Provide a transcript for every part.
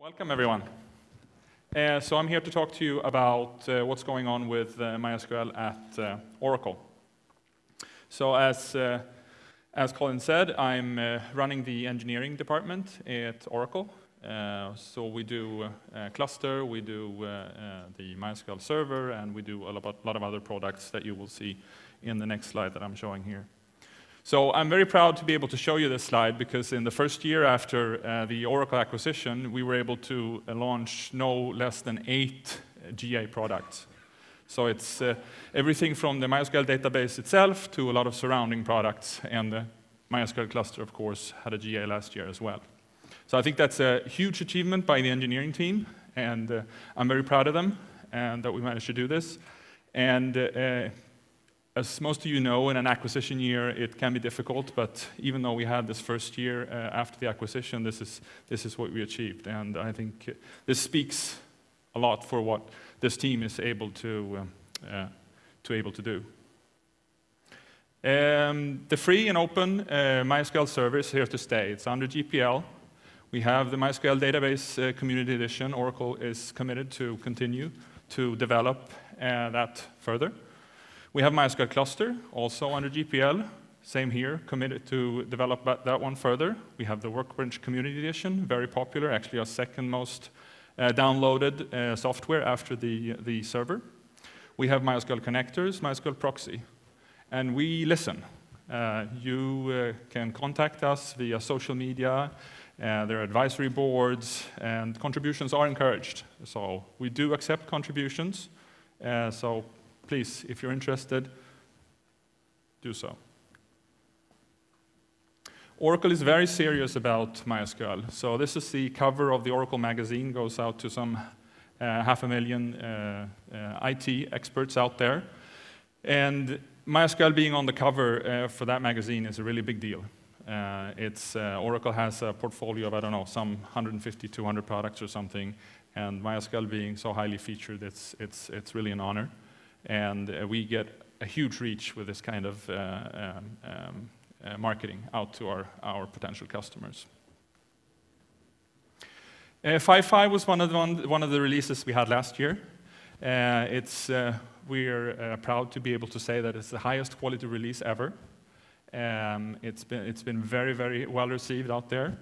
Welcome, everyone. So I'm here to talk to you about what's going on with MySQL at Oracle. So as Colin said, I'm running the engineering department at Oracle. So we do Cluster, we do the MySQL server, and we do a lot of other products that you will see in the next slide that I'm showing here. So I'm very proud to be able to show you this slide because in the first year after the Oracle acquisition, we were able to launch no less than 8 GA products. So it's everything from the MySQL database itself to a lot of surrounding products, and the MySQL cluster, of course, had a GA last year as well. So I think that's a huge achievement by the engineering team, and I'm very proud of them and that we managed to do this. And as most of you know, in an acquisition year, it can be difficult, but even though we had this first year after the acquisition, this is what we achieved. And I think this speaks a lot for what this team is able to do. The free and open MySQL server is here to stay. It's under GPL. We have the MySQL Database Community Edition. Oracle is committed to continue to develop that further. We have MySQL Cluster, also under GPL. Same here, committed to develop that one further. We have the Workbench Community Edition, very popular, actually our second most downloaded software after the server. We have MySQL connectors, MySQL proxy. And we listen. You can contact us via social media. There are advisory boards, and contributions are encouraged. So we do accept contributions. So please, if you're interested, do so. Oracle is very serious about MySQL. So this is the cover of the Oracle magazine, goes out to some 500,000 IT experts out there. And MySQL being on the cover for that magazine is a really big deal. Oracle has a portfolio of, I don't know, some 150, 200 products or something, and MySQL being so highly featured, it's really an honor. And we get a huge reach with this kind of marketing out to our potential customers. 5.5 was one of the releases we had last year. We're proud to be able to say that it's the highest quality release ever. It's been very, very well received out there.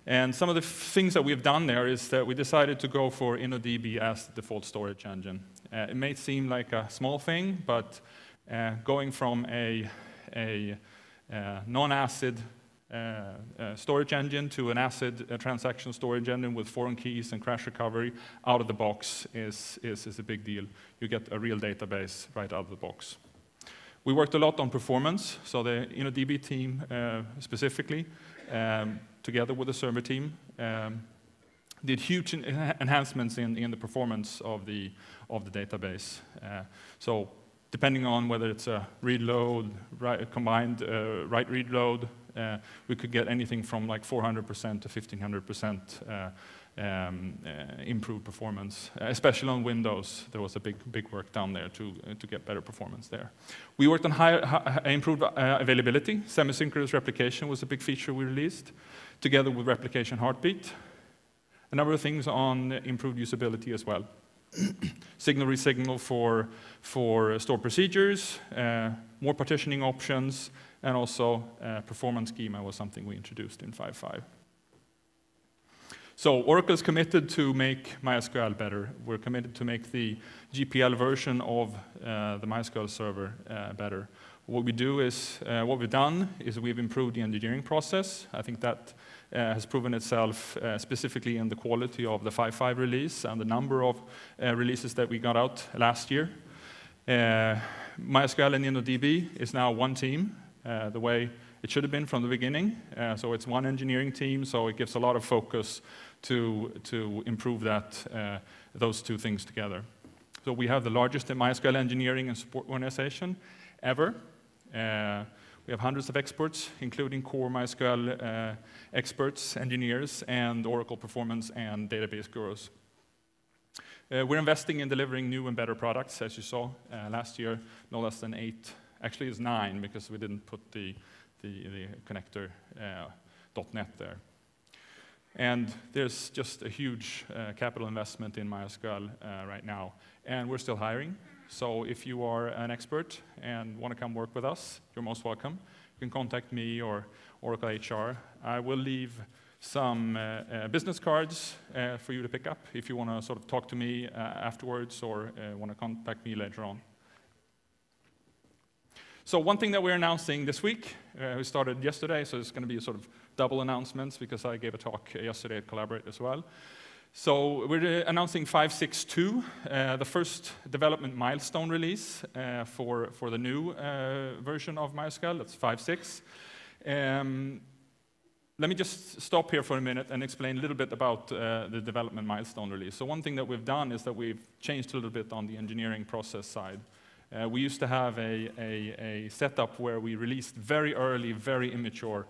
And some of the things that we've done there is that we decided to go for InnoDB as the default storage engine. It may seem like a small thing, but going from a non-ACID storage engine to an ACID transaction storage engine with foreign keys and crash recovery out of the box is a big deal. You get a real database right out of the box. We worked a lot on performance, so the InnoDB team specifically, together with the server team, did huge enhancements in the performance of the database. So depending on whether it's a read load, combined write read load, we could get anything from like 400% to 1500% improved performance, especially on Windows. There was a big work down there to get better performance there. We worked on improved availability. Semi-synchronous replication was a big feature we released, together with replication heartbeat. A number of things on improved usability as well. Signal resignal for stored procedures, more partitioning options, and also performance schema was something we introduced in 5.5. So Oracle is committed to make MySQL better. We're committed to make the GPL version of the MySQL server better. What we've done is we've improved the engineering process. I think that has proven itself specifically in the quality of the 5.5 release and the number of releases that we got out last year. MySQL and InnoDB is now one team, the way it should have been from the beginning. So it's one engineering team, so it gives a lot of focus to improve those two things together. So we have the largest MySQL engineering and support organization ever. We have hundreds of experts, including core MySQL experts, engineers, and Oracle performance and database gurus. We're investing in delivering new and better products, as you saw last year, no less than 8. Actually, it's 9 because we didn't put the connector .NET there. And there's just a huge capital investment in MySQL right now. And we're still hiring. So if you are an expert and want to come work with us, you're most welcome. You can contact me or Oracle HR. I will leave some business cards for you to pick up if you want to sort of talk to me afterwards or want to contact me later on. So one thing that we're announcing this week, we started yesterday, so it's going to be a sort of double announcements because I gave a talk yesterday at Collaborate as well. So we're announcing 5.6.2, the first development milestone release for the new version of MySQL. That's 5.6. Let me just stop here for a minute and explain a little bit about the development milestone release. So one thing that we've done is that we've changed a little bit on the engineering process side. We used to have a setup where we released very early, very immature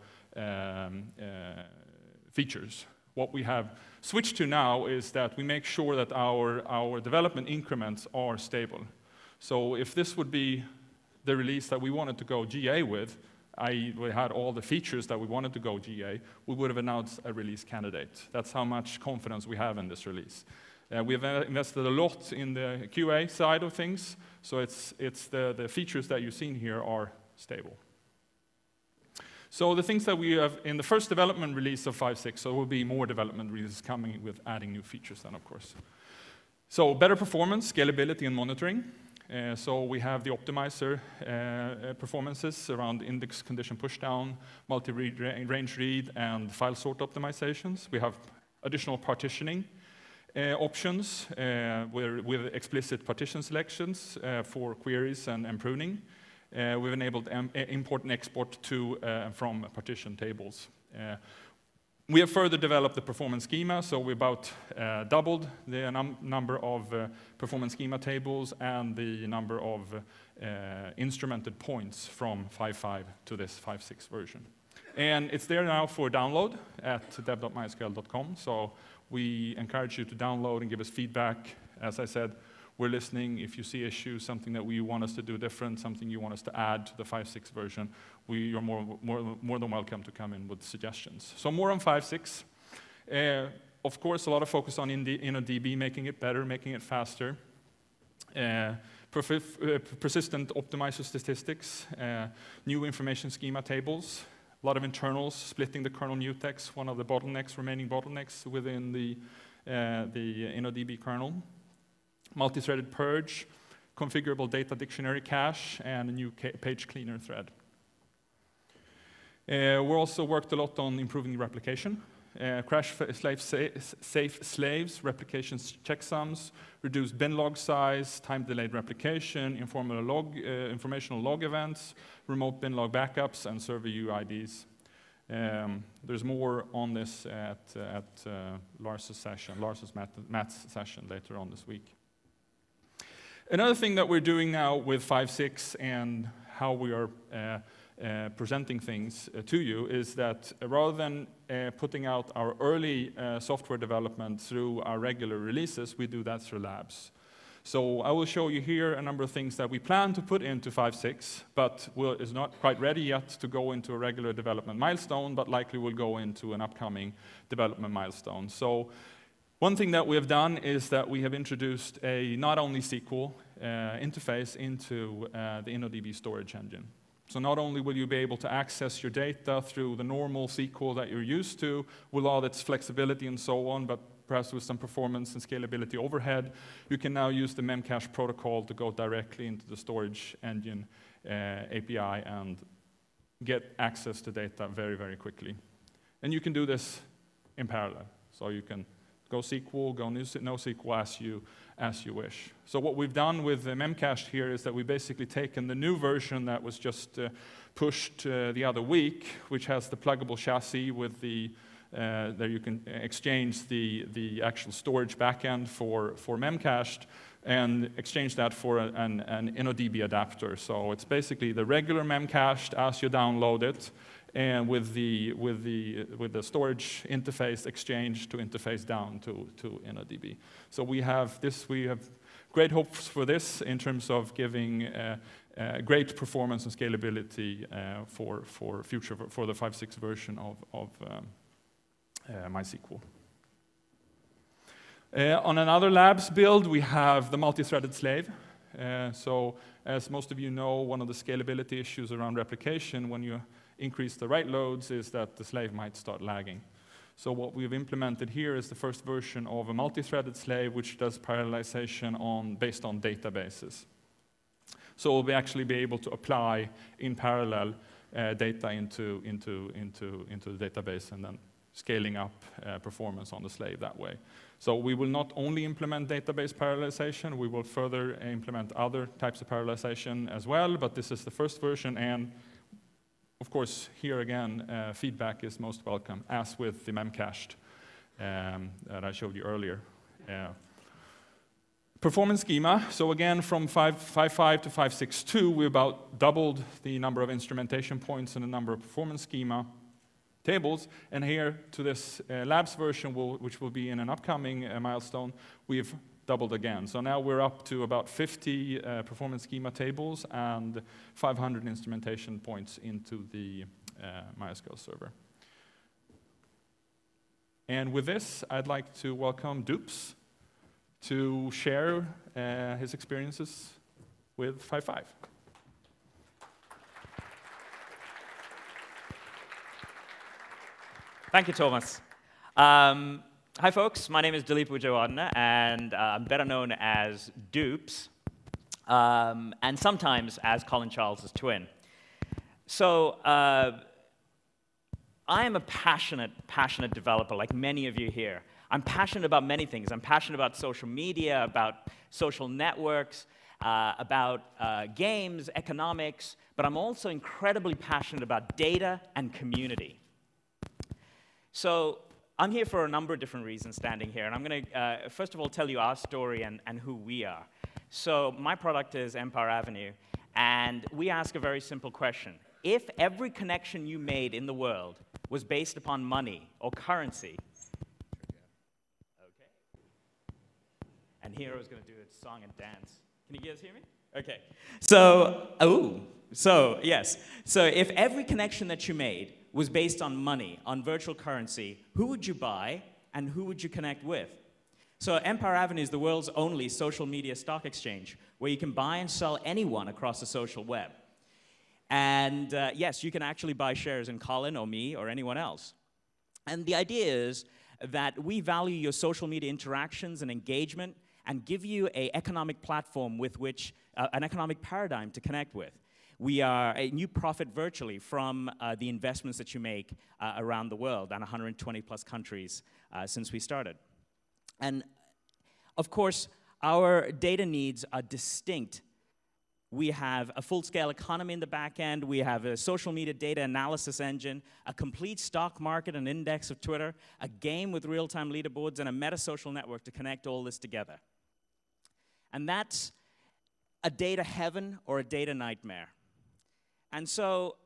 features. What we have switched to now is that we make sure that our development increments are stable. So if this would be the release that we wanted to go GA with, i.e. we had all the features that we wanted to go GA, we would have announced a release candidate. That's how much confidence we have in this release. We have invested a lot in the QA side of things, so it's the features that you've seen here are stable. So the things that we have in the first development release of 5.6, so there will be more development releases coming with adding new features then, of course. So better performance, scalability, and monitoring. So we have the optimizer performances around index condition pushdown, multi-range read, and file sort optimizations. We have additional partitioning options with explicit partition selections for queries and pruning. We've enabled import and export to from partition tables. We have further developed the performance schema, so we about doubled the number of performance schema tables and the number of instrumented points from 5.5 to this 5.6 version. And it's there now for download at dev.mysql.com, so we encourage you to download and give us feedback. As I said, we're listening. If you see issues, something that we want us to do different, something you want us to add to the 5.6 version, you're more than welcome to come in with suggestions. So more on 5.6. Of course, a lot of focus on InnoDB, making it better, making it faster. Persistent optimizer statistics, new information schema tables, a lot of internals, splitting the kernel mutex, one of the remaining bottlenecks within the InnoDB kernel. Multi-threaded purge, configurable data dictionary cache, and a new page cleaner thread. We also worked a lot on improving the replication. Safe slaves, replication checksums, reduced bin log size, time-delayed replication, informational log events, remote bin log backups, and server UIDs. There's more on this at Lars's Matt's session later on this week. Another thing that we're doing now with 5.6 and how we are presenting things to you is that rather than putting out our early software development through our regular releases, we do that through labs. So I will show you here a number of things that we plan to put into 5.6, but is not quite ready yet to go into a regular development milestone, but likely will go into an upcoming development milestone. So one thing that we have done is that we have introduced a not only SQL interface into the InnoDB storage engine. So not only will you be able to access your data through the normal SQL that you're used to, with all its flexibility and so on, but perhaps with some performance and scalability overhead, you can now use the Memcached protocol to go directly into the storage engine API and get access to data very, very quickly. And you can do this in parallel. So you can go SQL, go NoSQL as you wish. So what we've done with Memcached here is that we've basically taken the new version that was just pushed the other week, which has the pluggable chassis with the there you can exchange the actual storage backend for Memcached and exchange that for an InnoDB adapter. So it's basically the regular Memcached as you download it, and with the storage interface exchange to interface down to InnoDB. So we have great hopes for this in terms of giving great performance and scalability for the 5.6 version of MySQL. On another labs build, we have the multi-threaded slave. So as most of you know, one of the scalability issues around replication when you increase the write loads is that the slave might start lagging. So what we've implemented here is the first version of a multi-threaded slave which does parallelization based on databases. So we'll actually be able to apply in parallel data into the database and then scaling up performance on the slave that way. So we will not only implement database parallelization, we will further implement other types of parallelization as well, but this is the first version, and of course, here again, feedback is most welcome, as with the Memcached that I showed you earlier. Performance schema, so again, from 5.5 to 5.6.2, we about doubled the number of instrumentation points and the number of performance schema tables, and here to this labs version, which will be in an upcoming milestone, we've doubled again. So now we're up to about 50 performance schema tables and 500 instrumentation points into the MySQL server. And with this, I'd like to welcome Dupes to share his experiences with 5.5. Thank you, Thomas. Hi, folks. My name is Dilip Wijayawardena, and I'm better known as Dupes, and sometimes as Colin Charles's twin. So I am a passionate developer, like many of you here. I'm passionate about many things. I'm passionate about social media, about social networks, about games, economics, but I'm also incredibly passionate about data and community. So I'm here for a number of different reasons standing here, and I'm going to, first of all, tell you our story and who we are. So my product is Empire Avenue, and we ask a very simple question. If every connection you made in the world was based upon money or currency, okay, and here I was going to do a song and dance. Can you guys hear me? Okay. So yes. So if every connection that you made was based on money, on virtual currency, who would you buy and who would you connect with? So Empire Avenue is the world's only social media stock exchange where you can buy and sell anyone across the social web. And yes, you can actually buy shares in Colin or me or anyone else. And the idea is that we value your social media interactions and engagement and give you an economic platform with which, an economic paradigm to connect with. And you profit virtually from the investments that you make around the world and 120 plus countries since we started. And of course, our data needs are distinct. We have a full-scale economy in the back end. We have a social media data analysis engine, a complete stock market and index of Twitter, a game with real-time leaderboards, and a meta-social network to connect all this together. And that's a data heaven or a data nightmare. And so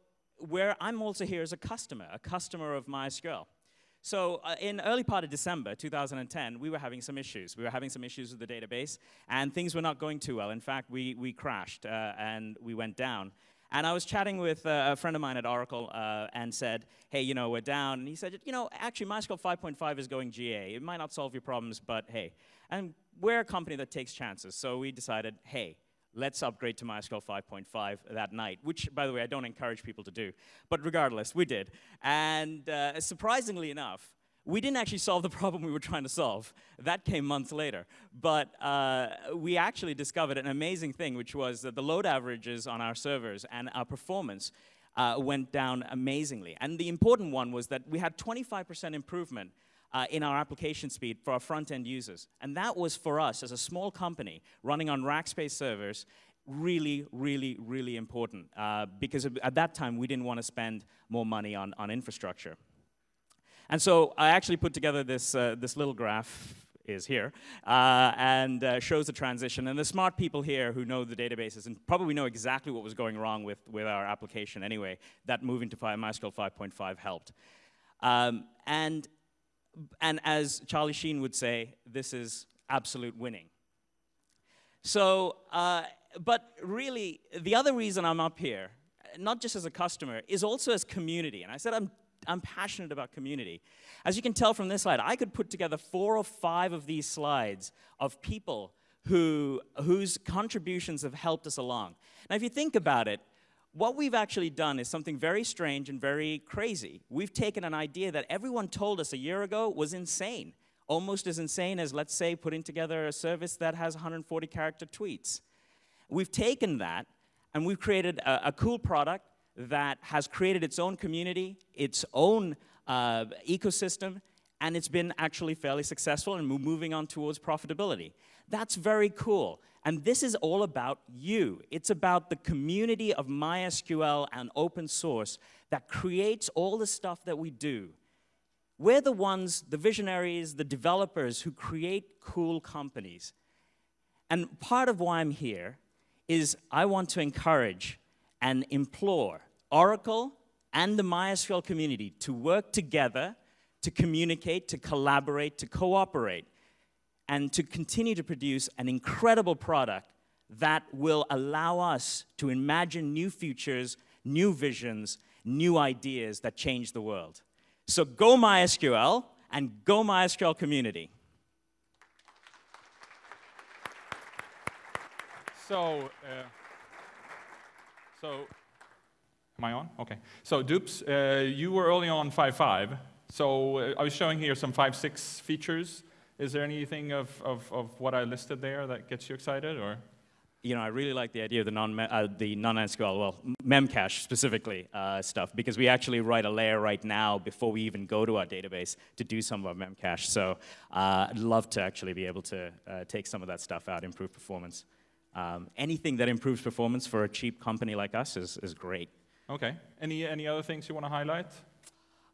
I'm also here as a customer of MySQL. So in early part of December 2010, we were having some issues. We were having some issues with the database, and things were not going too well. In fact, we crashed, and we went down. And I was chatting with a friend of mine at Oracle and said, hey, you know, we're down. And he said, you know, actually, MySQL 5.5 is going GA. It might not solve your problems, but hey. And we're a company that takes chances. So we decided, hey, let's upgrade to MySQL 5.5 that night, which, by the way, I don't encourage people to do. But regardless, we did. And surprisingly enough, we didn't actually solve the problem we were trying to solve. That came months later. But we actually discovered an amazing thing, which was that the load averages on our servers and our performance went down amazingly. And the important one was that we had 25% improvement in our application speed for our front-end users. And that was, for us, as a small company running on rack-space servers, really, really, really important. Because at that time, we didn't want to spend more money on infrastructure. And so I actually put together this little graph, is here, and shows the transition. And the smart people here who know the databases and probably know exactly what was going wrong with our application anyway, that moving to MySQL 5.5 helped. And as Charlie Sheen would say, this is absolute winning. So, but really, the other reason I'm up here, not just as a customer, is also as community. And I said I'm I'm passionate about community. As you can tell from this slide, I could put together 4 or 5 of these slides of people whose contributions have helped us along. Now, if you think about it, what we've actually done is something very strange and very crazy. We've taken an idea that everyone told us a year ago was insane, almost as insane as, let's say, putting together a service that has 140-character tweets. We've taken that, and we've created a cool product that has created its own community, its own ecosystem, and it's been actually fairly successful, and we're moving on towards profitability. That's very cool. And this is all about you. It's about the community of MySQL and open source that creates all the stuff that we do. We're the ones, the visionaries, the developers who create cool companies. And part of why I'm here is I want to encourage and implore Oracle and the MySQL community to work together, to communicate, to collaborate, to cooperate, and to continue to produce an incredible product that will allow us to imagine new futures, new visions, new ideas that change the world. So go MySQL and go MySQL community. So, am I on? Okay. So Dupes, you were early on 5.5. So I was showing here some 5.6 features. Is there anything of what I listed there that gets you excited, or? You know, I really like the idea of the non-SQL, well, Memcached specifically stuff, because we actually write a layer right now before we even go to our database to do some of our Memcached. So I'd love to actually be able to take some of that stuff out, improve performance. Anything that improves performance for a cheap company like us is great. Okay. Any other things you want to highlight?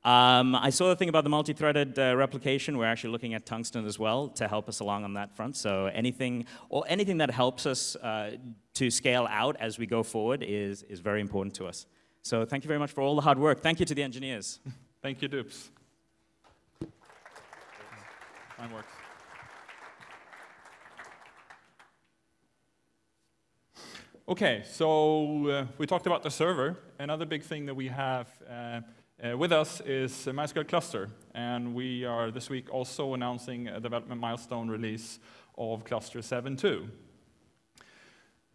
I saw the thing about the multi-threaded replication. We're actually looking at Tungsten as well to help us along on that front. So anything that helps us to scale out as we go forward is very important to us. So thank you very much for all the hard work. Thank you to the engineers. Thank you, Dupes. Mine works. Okay, so we talked about the server. Another big thing that we have with us is MySQL Cluster, and we are this week also announcing a development milestone release of Cluster 7.2.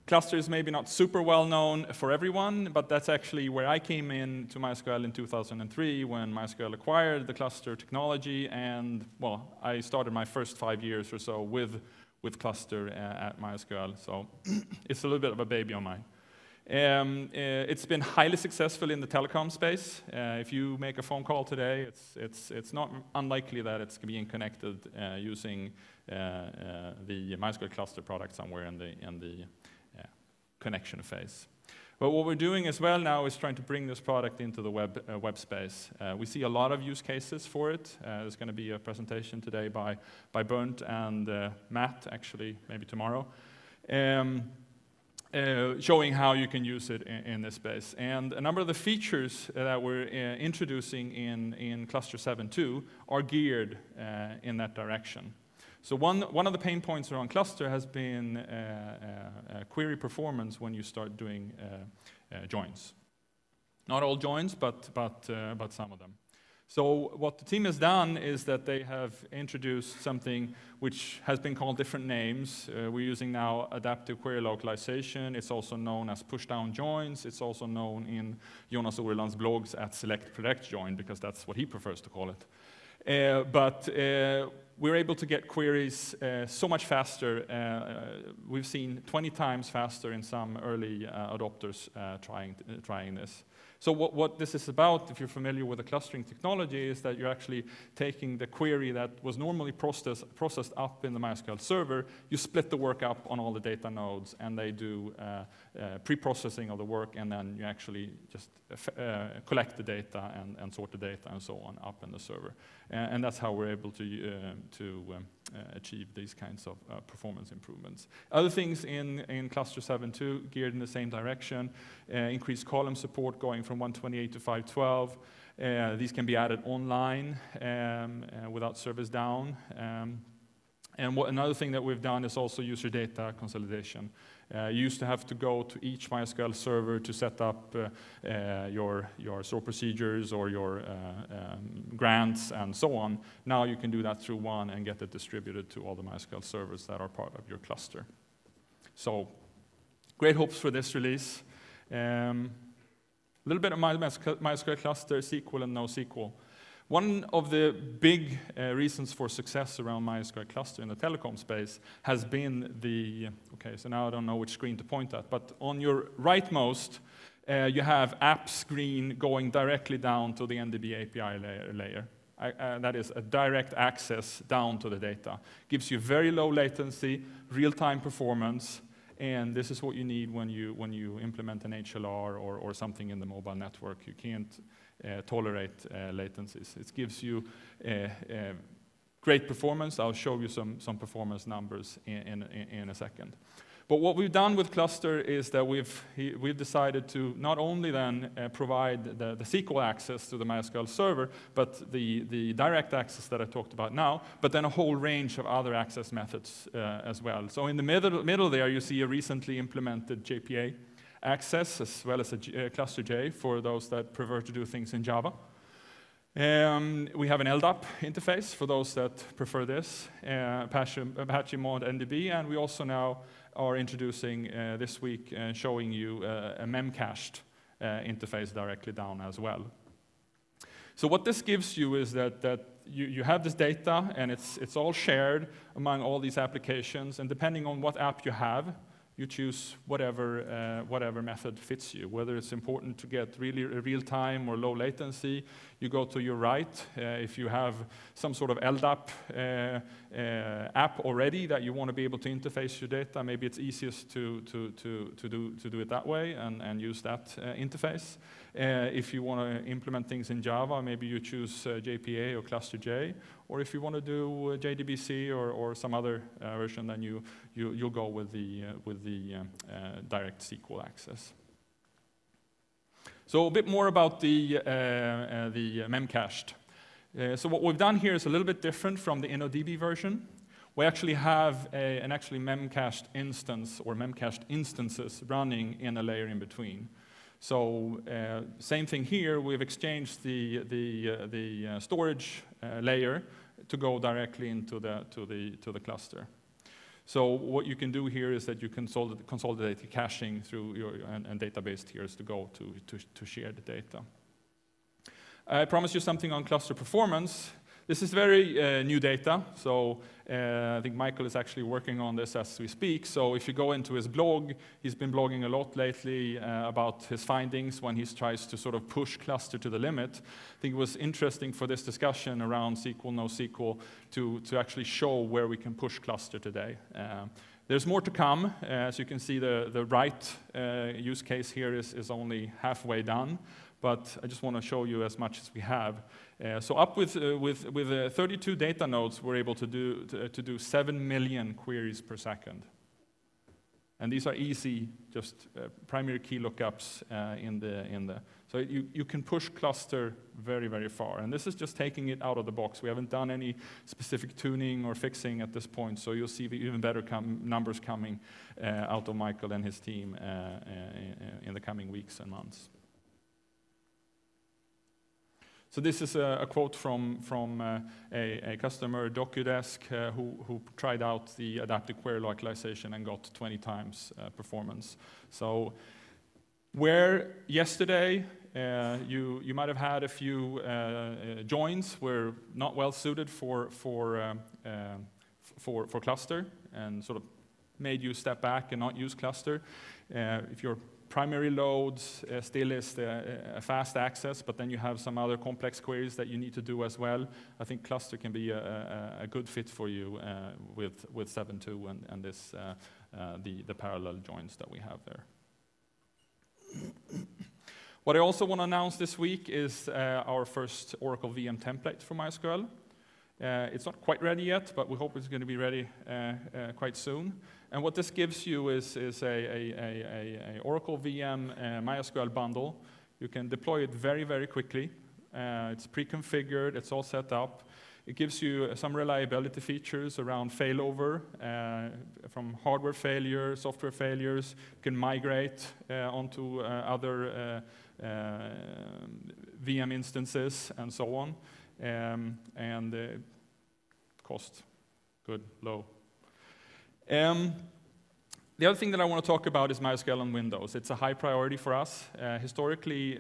Cluster is maybe not super well known for everyone, but that's actually where I came in to MySQL in 2003 when MySQL acquired the Cluster technology, and well, I started my first 5 years or so with Cluster at MySQL, so it's a little bit of a baby of mine. It's been highly successful in the telecom space. If you make a phone call today, it's not unlikely that it's being connected using the MySQL Cluster product somewhere in the connection phase. But what we're doing as well now is trying to bring this product into the web space. We see a lot of use cases for it. There's going to be a presentation today by Bernd and Matt, actually, maybe tomorrow. Showing how you can use it in this space. And a number of the features that we're introducing in Cluster 7.2 are geared in that direction. So one of the pain points around Cluster has been query performance when you start doing joins. Not all joins, but some of them. So what the team has done is that they have introduced something which has been called different names. We're using now adaptive query localization. It's also known as push-down joins. It's also known in Jonas Oreland's blogs at select protect join, because that's what he prefers to call it. But we're able to get queries so much faster. We've seen 20 times faster in some early adopters trying this. So what this is about, if you're familiar with the clustering technology, is that you're actually taking the query that was normally processed up in the MySQL server, you split the work up on all the data nodes, and they do pre-processing of the work, and then you actually just collect the data and sort the data and so on up in the server. And that's how we're able to achieve these kinds of performance improvements. Other things in Cluster 7.2 geared in the same direction, increased column support going from 128 to 512. These can be added online without service down. And another thing that we've done is also user data consolidation. You used to have to go to each MySQL server to set up your store procedures or your grants and so on. Now you can do that through one and get it distributed to all the MySQL servers that are part of your cluster. So great hopes for this release. A little bit of MySQL Cluster, SQL and NoSQL. One of the big reasons for success around MySQL Cluster in the telecom space has been the, okay, so now I don't know which screen to point at, but on your rightmost, you have app screen going directly down to the NDB API layer. That is a direct access down to the data. Gives you very low latency, real-time performance, and this is what you need when you implement an HLR or something in the mobile network. You can't tolerate latencies. It gives you great performance. I'll show you some performance numbers in a second. But what we've done with Cluster is that we've decided to not only then provide the SQL access to the MySQL server, but the direct access that I talked about now, but then a whole range of other access methods as well. So in the middle there, you see a recently implemented JPA access, as well as a Cluster J for those that prefer to do things in Java. We have an LDAP interface for those that prefer this, Apache Mod NDB, and we also now are introducing this week, showing you a Memcached interface directly down as well. So what this gives you is that you have this data, and it's all shared among all these applications, and depending on what app you have, you choose whatever method fits you. Whether it's important to get really real time or low latency, you go to your right. If you have some sort of LDAP app already that you want to be able to interface your data, maybe it's easiest to do it that way and use that interface. If you want to implement things in Java, maybe you choose JPA or Cluster J. Or if you want to do JDBC or some other version, then you'll go with the direct SQL access. So a bit more about the Memcached. So what we've done here is a little bit different from the InnoDB version. We actually have an actually Memcached instance or Memcached instances running in a layer in between. So same thing here. We've exchanged the storage layer to go directly into the cluster. So what you can do here is that you consolidate the caching through your and database tiers to go to share the data. I promised you something on cluster performance. This is very new data, so I think Michael is actually working on this as we speak. So if you go into his blog, he's been blogging a lot lately about his findings when he tries to sort of push cluster to the limit. I think it was interesting for this discussion around SQL, NoSQL, to actually show where we can push cluster today. There's more to come. As you can see, the right use case here is only halfway done. But I just want to show you as much as we have. So up with 32 data nodes, we're able to do 7 million queries per second. And these are easy, just primary key lookups so you can push cluster very, very far. And this is just taking it out of the box. We haven't done any specific tuning or fixing at this point, so you'll see the even better numbers coming out of Michael and his team in the coming weeks and months. So this is a quote from a customer, DocuDesk, who tried out the adaptive query localization and got 20 times performance. So where yesterday you might have had a few joins were not well suited for cluster and sort of made you step back and not use cluster. If your primary loads still is a fast access, but then you have some other complex queries that you need to do as well. I think cluster can be a good fit for you with 7.2 and this the parallel joins that we have there. What I also want to announce this week is our first Oracle VM template for MySQL. It's not quite ready yet, but we hope it's going to be ready quite soon. And what this gives you is a Oracle VM MySQL bundle. You can deploy it very, very quickly. It's pre-configured. It's all set up. It gives you some reliability features around failover from hardware failure, software failures. You can migrate onto other VM instances and so on. And cost, good, low. The other thing that I want to talk about is MySQL on Windows. It's a high priority for us. Historically,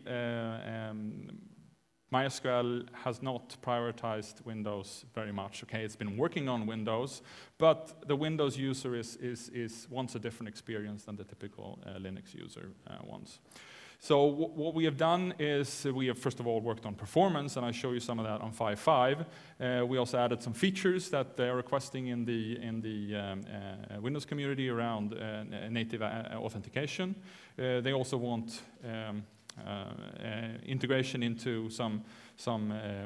MySQL has not prioritized Windows very much. Okay, it's been working on Windows, but the Windows user wants a different experience than the typical Linux user wants. So what we have done is we have first of all worked on performance, and I show you some of that on 5.5. We also added some features that they're requesting in the Windows community around native authentication. They also want integration into some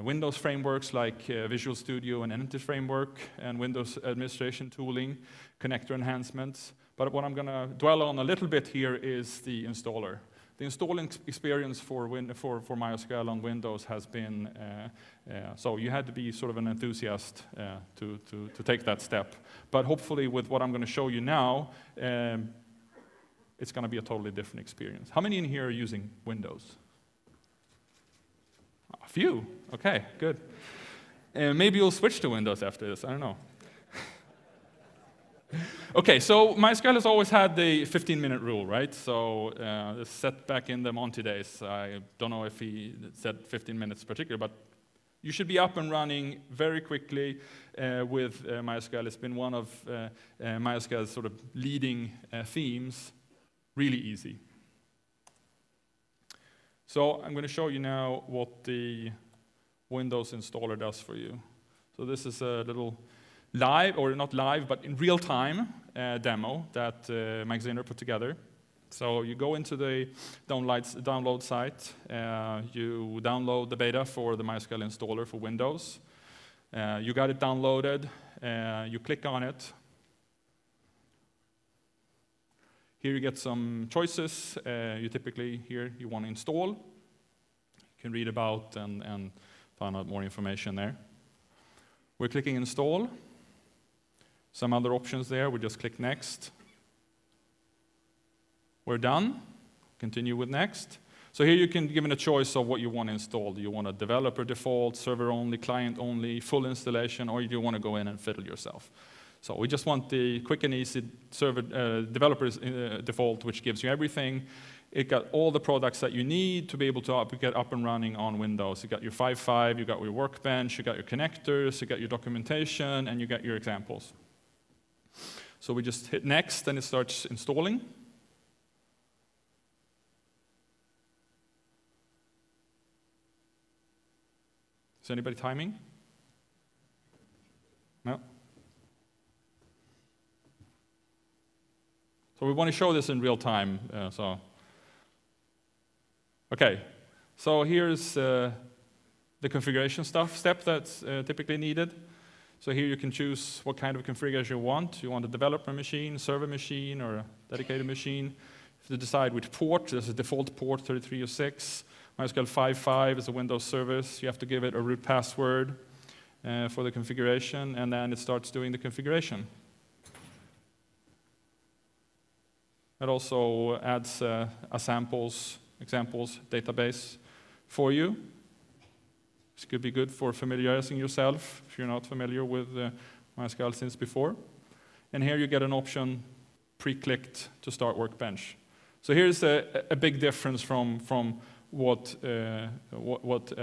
Windows frameworks like Visual Studio and Entity Framework and Windows administration tooling, connector enhancements. But what I'm going to dwell on a little bit here is the installer. The installing experience for MySQL on Windows has been, so you had to be sort of an enthusiast to take that step. But hopefully with what I'm going to show you now, it's going to be a totally different experience. How many in here are using Windows? A few. Okay, good. Maybe you'll switch to Windows after this. I don't know. Okay, so MySQL has always had the 15-minute rule, right? So it's set back in the Monty days. I don't know if he said 15 minutes particular, but you should be up and running very quickly with MySQL. It's been one of MySQL's sort of leading themes. Really easy. So I'm going to show you now what the Windows installer does for you. So this is a little live, or not live, but in real time demo that Mike Zinner put together. So you go into the download site, you download the beta for the MySQL installer for Windows. You got it downloaded, you click on it. Here you get some choices. You typically, here you want to install. You can read about and find out more information there. We're clicking install. Some other options there, we just click next. We're done. Continue with next. So here you can give it a choice of what you want to install. Do you want a developer default, server only, client only, full installation, or do you want to go in and fiddle yourself? So we just want the quick and easy server developer's default, which gives you everything. It got all the products that you need to be able to get up and running on Windows. You got your 5.5, you got your Workbench, you got your connectors, you got your documentation, and you got your examples. So we just hit next, and it starts installing. Is anybody timing? No? So we want to show this in real time. Okay, so here's the configuration step that's typically needed. So here you can choose what kind of configuration you want. You want a developer machine, server machine, or a dedicated machine. You decide which port. There's a default port 3306. MySQL 5.5 is a Windows service. You have to give it a root password for the configuration, and then it starts doing the configuration. It also adds a examples database for you. This could be good for familiarizing yourself if you're not familiar with MySQL since before. And here you get an option pre-clicked to start Workbench. So here's a big difference from what a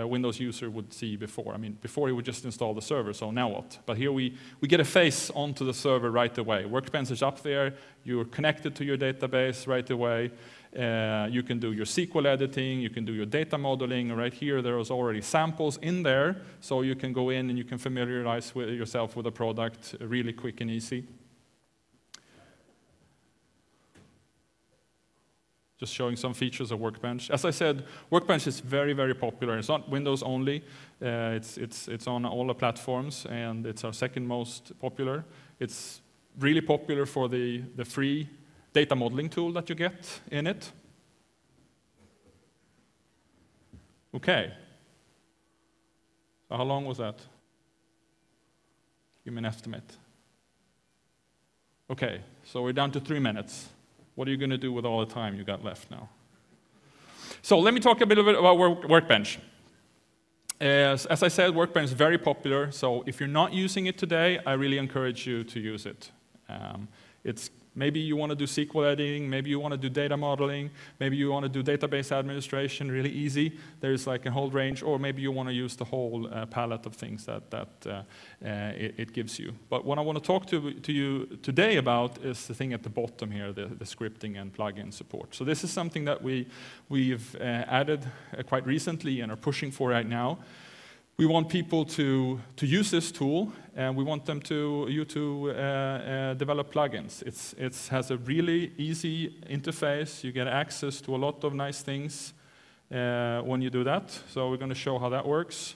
Windows user would see before. I mean, before he would just install the server, so now what? But here we get a face onto the server right away. Workbench is up there, you're connected to your database right away. You can do your SQL editing, you can do your data modeling. Right here, there is already samples in there, so you can go in and you can familiarize yourself with the product really quick and easy. Just showing some features of Workbench. As I said, Workbench is very, very popular. It's not Windows only. It's on all the platforms, and it's our second most popular. It's really popular for the free data modeling tool that you get in it. Okay. So how long was that? Give me an estimate. Okay, so we're down to 3 minutes. What are you going to do with all the time you got left now? So let me talk a little bit about Workbench. As I said, Workbench is very popular, so if you're not using it today, I really encourage you to use it. Maybe you want to do SQL editing, maybe you want to do data modeling, maybe you want to do database administration, really easy. There's like a whole range, or maybe you want to use the whole palette of things that it gives you. But what I want to talk to you today about is the thing at the bottom here, the scripting and plugin support. So this is something that we've added quite recently and are pushing for right now. We want people to use this tool, and we want them to develop plugins. It has a really easy interface. You get access to a lot of nice things when you do that. So we're going to show how that works.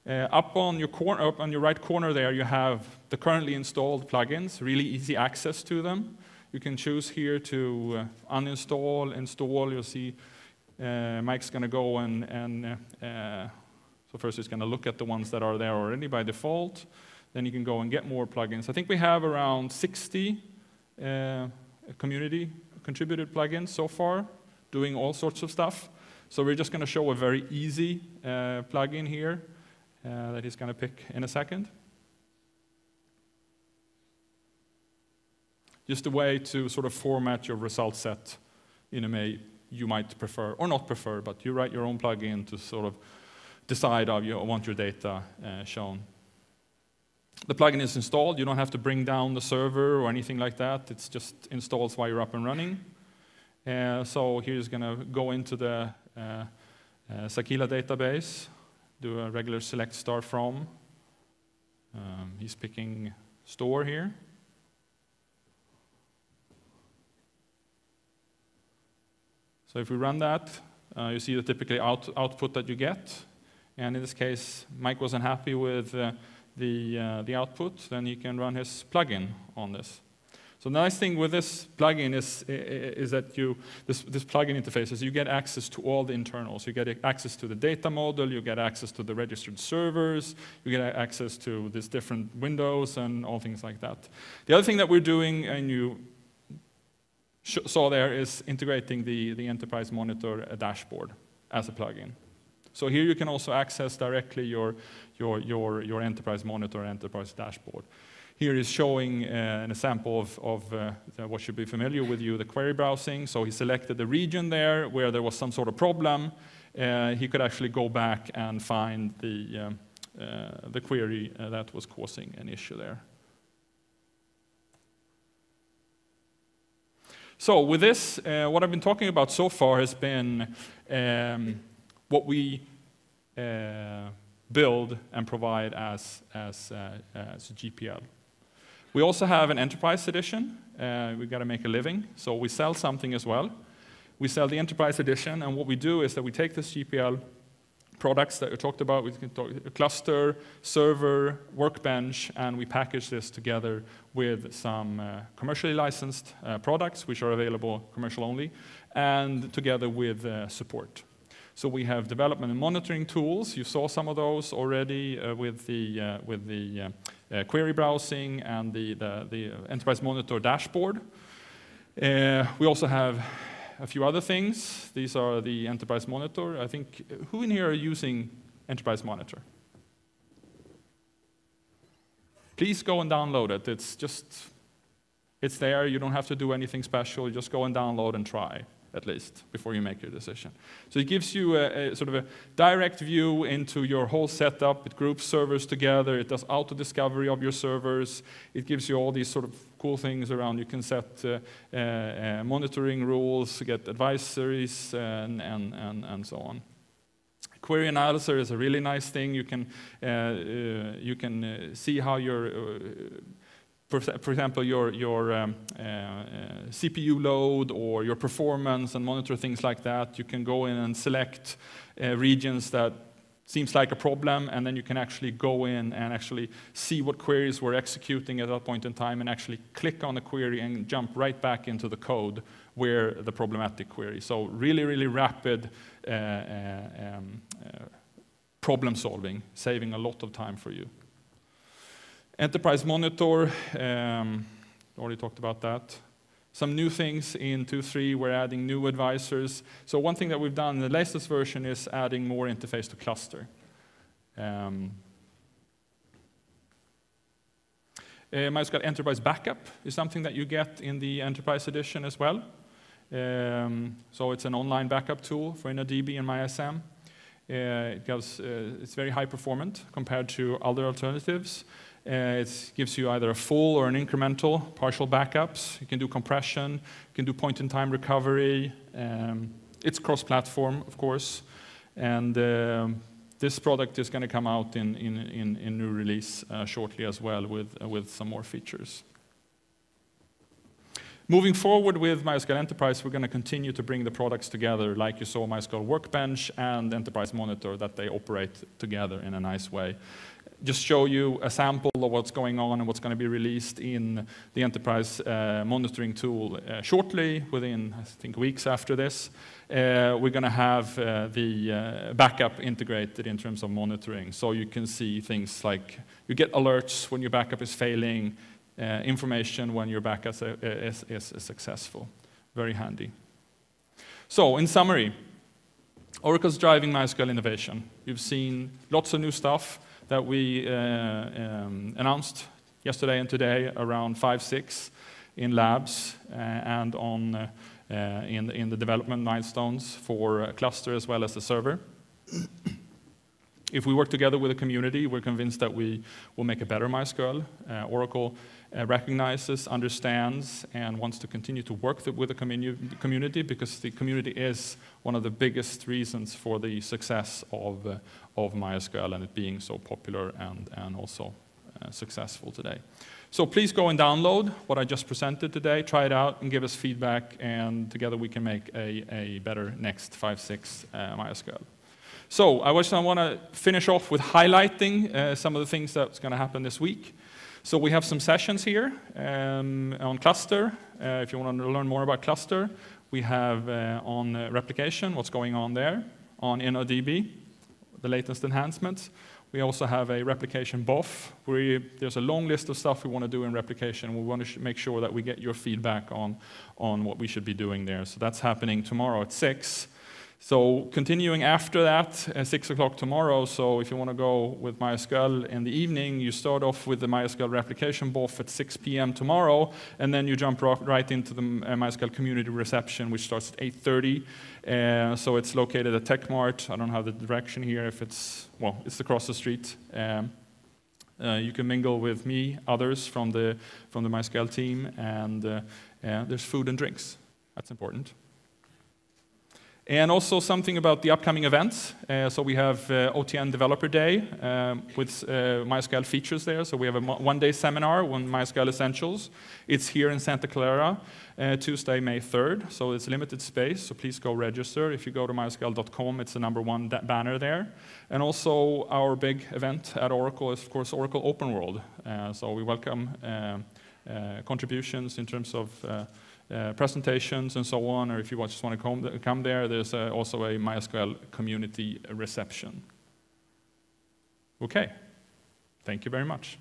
Up on your right corner there, you have the currently installed plugins. Really easy access to them. You can choose here to uninstall, install. You'll see Mike's going to go and so first it's going to look at the ones that are there already by default. Then you can go and get more plugins. I think we have around 60 community contributed plugins so far, doing all sorts of stuff. So we're just going to show a very easy plugin here that he's going to pick in a second. Just a way to sort of format your result set in a way you might prefer, or not prefer, but you write your own plugin to sort of decide how you want your data shown. The plugin is installed. You don't have to bring down the server or anything like that. It's just installs while you're up and running. So here's going to go into the Sakila database, do a regular select star from. He's picking store here. So if we run that, you see the typically output that you get. And in this case, Mike wasn't happy with the output, then he can run his plugin on this. So the nice thing with this plugin is that this plugin interface is you get access to all the internals. You get access to the data model, you get access to the registered servers, you get access to these different windows and all things like that. The other thing that we're doing, and you saw there, is integrating the Enterprise Monitor dashboard as a plugin. So here you can also access directly your Enterprise Monitor, Enterprise Dashboard. Here is showing an example of what should be familiar with you, the query browsing. So he selected the region there where there was some sort of problem. He could actually go back and find the query that was causing an issue there. So with this, what I've been talking about so far has been what we build and provide as GPL. We also have an enterprise edition. We've got to make a living, so we sell something as well. We sell the enterprise edition, and what we do is that we take this GPL products that we talked about, we can talk cluster, server, Workbench, and we package this together with some commercially licensed products, which are available commercial only, and together with support. So we have development and monitoring tools. You saw some of those already with the query browsing and the Enterprise Monitor dashboard. We also have a few other things. These are the Enterprise Monitor. I think, who in here are using Enterprise Monitor? Please go and download it. It's there. You don't have to do anything special. You just go and download and try, at least, before you make your decision. So it gives you a sort of a direct view into your whole setup. It groups servers together. It does auto-discovery of your servers. It gives you all these sort of cool things around. You can set monitoring rules, get advisories, and so on. Query analyzer is a really nice thing. You can see how your for example, your CPU load or your performance and monitor things like that. You can go in and select regions that seems like a problem, and then you can actually go in and actually see what queries we're executing at that point in time and actually click on the query and jump right back into the code where the problematic query. So really, really rapid problem solving, saving a lot of time for you. Enterprise Monitor, already talked about that. Some new things in 2.3, we're adding new advisors. So one thing that we've done in the latest version is adding more interface to Cluster. MySQL Enterprise Backup is something that you get in the Enterprise Edition as well. So it's an online backup tool for InnoDB and MySM. It's very high performant compared to other alternatives. It gives you either a full or an incremental partial backups. You can do compression, you can do point-in-time recovery. It's cross-platform, of course. And this product is going to come out in new release shortly as well with some more features. Moving forward with MySQL Enterprise, we're going to continue to bring the products together, like you saw MySQL Workbench and Enterprise Monitor, that they operate together in a nice way. Just show you a sample of what's going on and what's going to be released in the Enterprise monitoring tool shortly, within, I think, weeks after this. We're going to have the backup integrated in terms of monitoring, so you can see things like you get alerts when your backup is failing, information when your backup is successful. Very handy. So, in summary, Oracle's driving MySQL innovation. You've seen lots of new stuff that we announced yesterday and today around 5.6 in labs and on in the development milestones for Cluster as well as the server. If we work together with the community, we're convinced that we will make a better MySQL. Oracle recognizes, understands, and wants to continue to work with the community, because the community is one of the biggest reasons for the success of MySQL and it being so popular and also successful today. So please go and download what I just presented today, try it out and give us feedback, and together we can make a better next 5.6 MySQL. So I want to finish off with highlighting some of the things that's going to happen this week. So we have some sessions here on Cluster. If you want to learn more about Cluster, we have on replication, what's going on there, on InnoDB, the latest enhancements. We also have a replication BOF, where there's a long list of stuff we want to do in replication. We want to make sure that we get your feedback on what we should be doing there. So that's happening tomorrow at 6. So continuing after that, at 6 o'clock tomorrow, so if you want to go with MySQL in the evening, you start off with the MySQL replication BOF at 6 p.m. tomorrow, and then you jump right into the MySQL community reception, which starts at 8:30. So it's located at TechMart. I don't have the direction here. If it's, well, it's across the street. You can mingle with me, others from the MySQL team, and there's food and drinks. That's important. And also something about the upcoming events. So we have OTN Developer Day with MySQL features there. So we have a one-day seminar on MySQL Essentials. It's here in Santa Clara, Tuesday, May 3rd. So it's limited space, so please go register. If you go to mysql.com, it's the #1 banner there. And also our big event at Oracle is, of course, Oracle Open World. So we welcome contributions in terms of presentations and so on, or if you just want to come there, there's also a MySQL community reception. Okay, thank you very much.